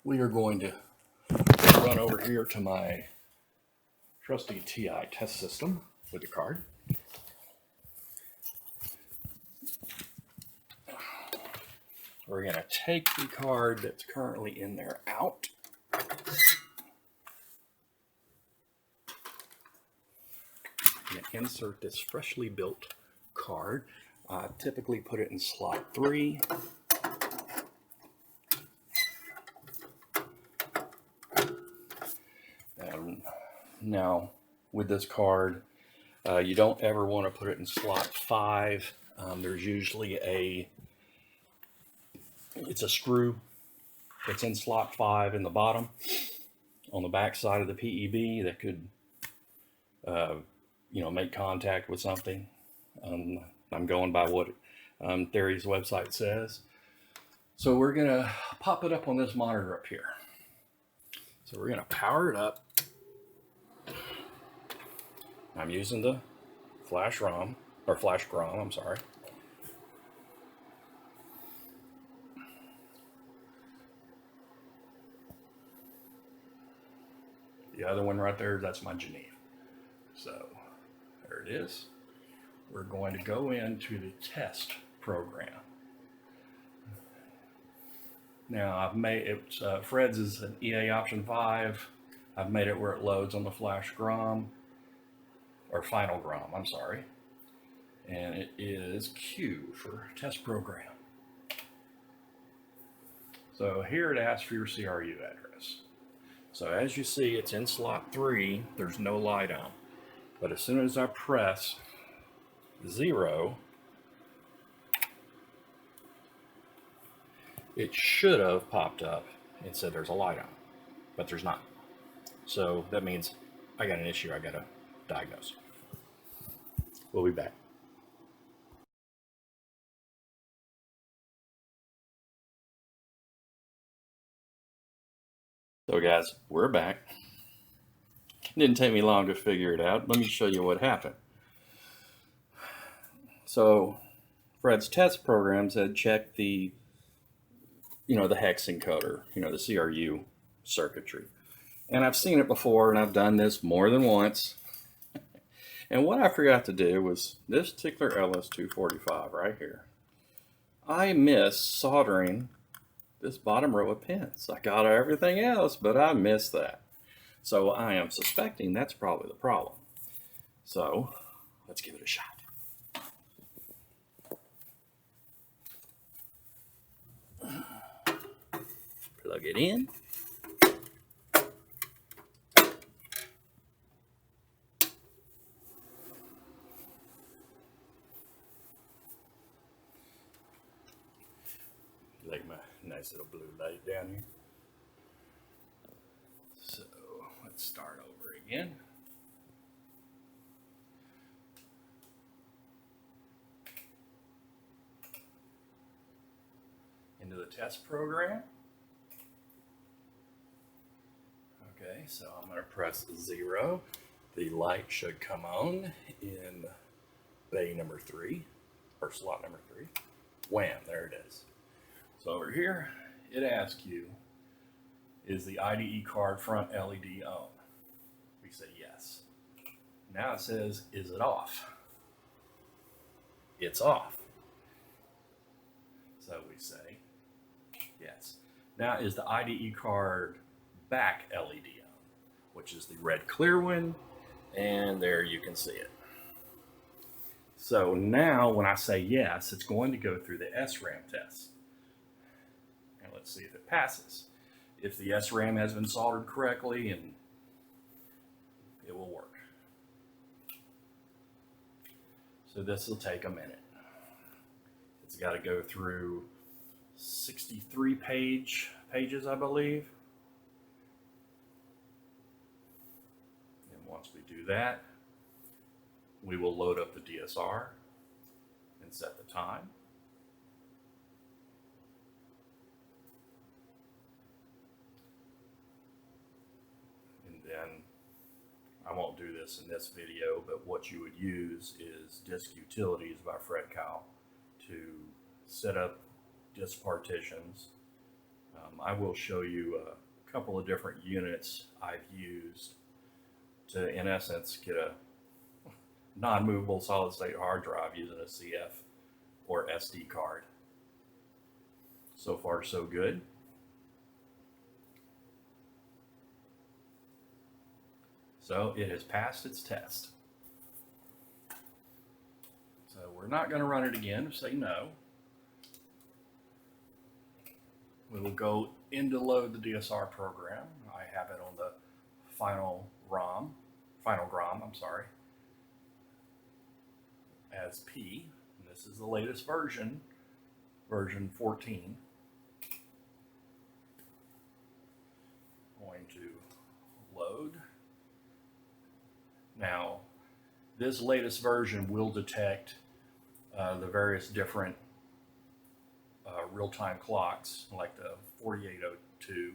we are going to run over here to my trusty TI test system with the card. We're going to take the card that's currently in there out. And insert this freshly built card. Typically put it in slot 3. Now with this card, you don't ever want to put it in slot 5. There's usually it's a screw that's in slot 5 in the bottom on the back side of the PEB that could make contact with something. I'm going by what Theory's website says. So we're gonna pop it up on this monitor up here. So we're gonna power it up. I'm using the flash ROM, or flash GROM, I'm sorry. The other one right there, that's my Geneva. So there it is. We're going to go into the test program. Now I've made it, Fred's is an EA option 5. I've made it where it loads on the flash GROM, or final GROM, I'm sorry. And it is Q for test program. So here it asks for your CRU address. So as you see, it's in slot 3, there's no light on. But as soon as I press 0, it should have popped up and said there's a light on, but there's not. So that means I got an issue I gotta diagnose. We'll be back. So guys, we're back. It didn't take me long to figure it out. Let me show you what happened. So Fred's test program said check the the hex encoder, the CRU circuitry. And I've seen it before, and I've done this more than once. And what I forgot to do was this particular LS245 right here. I missed soldering this bottom row of pins. I got everything else, but I missed that. So I am suspecting that's probably the problem. So let's give it a shot. Plug it in. Like my nice little blue light down here. So let's start over again. Into the test program. Okay, so I'm going to press 0. The light should come on in bay number 3, or slot number 3. Wham, there it is. So over here, it asks you, is the IDE card front LED on? We say yes. Now it says, is it off? It's off. So we say yes. Now is the IDE card back LED on, which is the red clear one, and there you can see it. So now when I say yes, it's going to go through the SRAM test. And let's see if it passes. If the SRAM has been soldered correctly, and it will work. So this will take a minute. It's got to go through 63 pages, I believe. And once we do that, we will load up the DSR and set the time. And then, I won't do this in this video, but what you would use is Disk Utilities by Fred Kyle to set up disk partitions I will show you a couple of different units I've used to, in essence, get a non-movable solid state hard drive using a CF or SD card. So far, so good. So it has passed its test. So we're not going to run it again, say no. We will go into load the DSR program. I have it on the final GROM, as P. And this is the latest version, version 14. Going to load. Now, this latest version will detect the various different real-time clocks, like the 4802,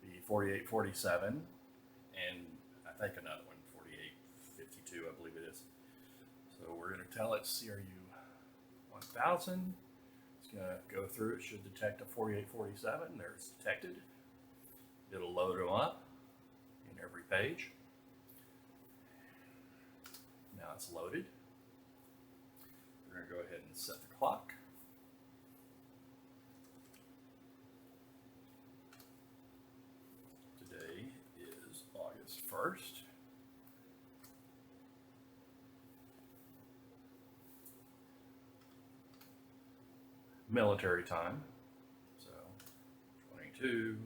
the 4847, and I think another one, 4852, I believe it is. So we're going to tell it CRU 1000. It's going to go through. It should detect a 4847. There it's detected. It'll load them up in every page. Now it's loaded. We're going to go ahead and set the clock. Today is August 1st. Military time. So 22.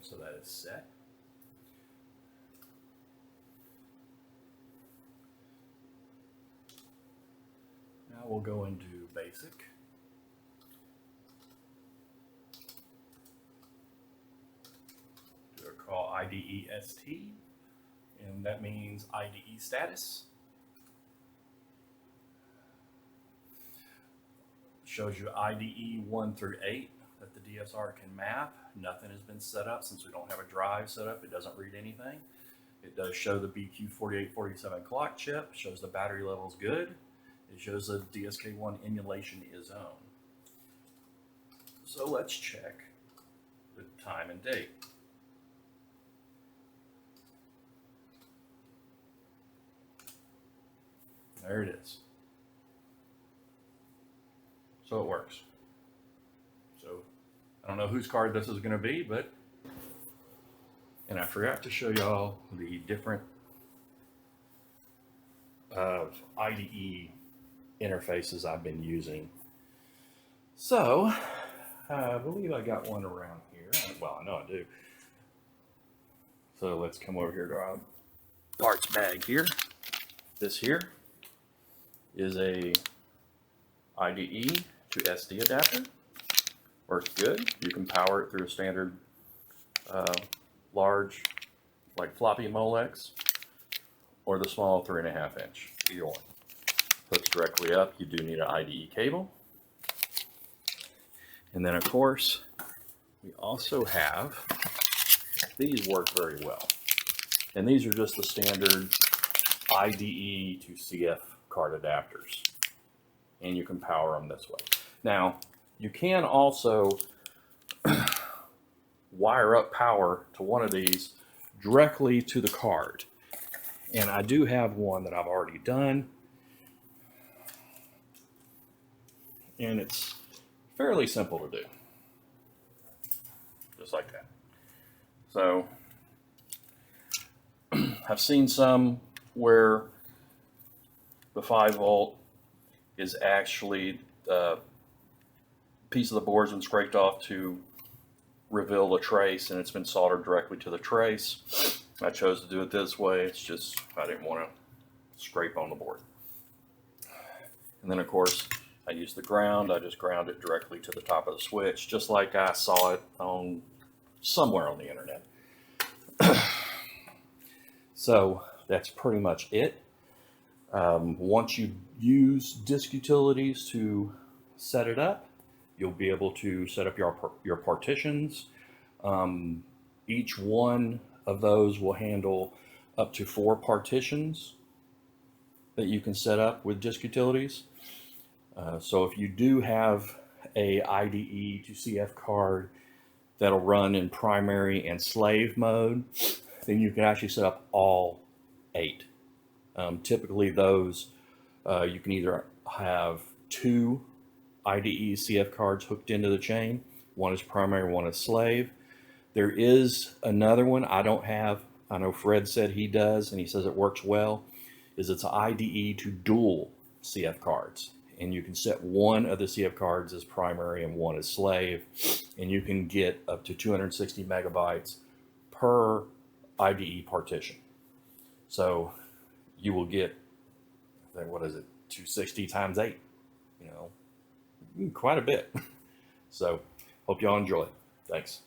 So that is set. Now we'll go into basic. Do a call IDE ST, and that means IDE status. Shows you IDE 1 through 8 that the DSR can map. Nothing has been set up since we don't have a drive set up. It doesn't read anything. It does show the BQ4847 clock chip. Shows the battery level is good. It shows the DSK1 emulation is on. So let's check the time and date. There it is. So it works. So I don't know whose card this is going to be, but, and I forgot to show y'all the different IDE interfaces I've been using. So I believe I got one around here. Well, I know I do. So let's come over here to our parts bag here. This here is a IDE to SD adapter. Works good. You can power it through a standard large, like floppy Molex, or the small 3.5 inch. Either one. Hooks directly up. You do need an IDE cable. And then of course, we also have, these work very well. And these are just the standard IDE to CF card adapters. And you can power them this way. Now, you can also wire up power to one of these directly to the card. And I do have one that I've already done. And it's fairly simple to do. Just like that. So, I've seen some where the 5 volt is actually the piece of the board's been scraped off to reveal the trace, and it's been soldered directly to the trace. I chose to do it this way. It's just, I didn't want to scrape on the board. And then of course, I use the ground. I just ground it directly to the top of the switch, just like I saw it on somewhere on the internet. So that's pretty much it. Once you use disk utilities to set it up, you'll be able to set up your partitions. Each one of those will handle up to 4 partitions. that you can set up with disk utilities. So if you do have a IDE to CF card that'll run in primary and slave mode, then you can actually set up all 8. Typically those, you can either have 2 IDE CF cards hooked into the chain. One is primary, one is slave. There is another one I don't have. I know Fred said he does, and he says it works well. It's an IDE to dual CF cards. And you can set one of the CF cards as primary and one as slave. And you can get up to 260 megabytes per IDE partition. So you will get, I think, what is it, 260 times 8, quite a bit. So hope y'all enjoy. Thanks.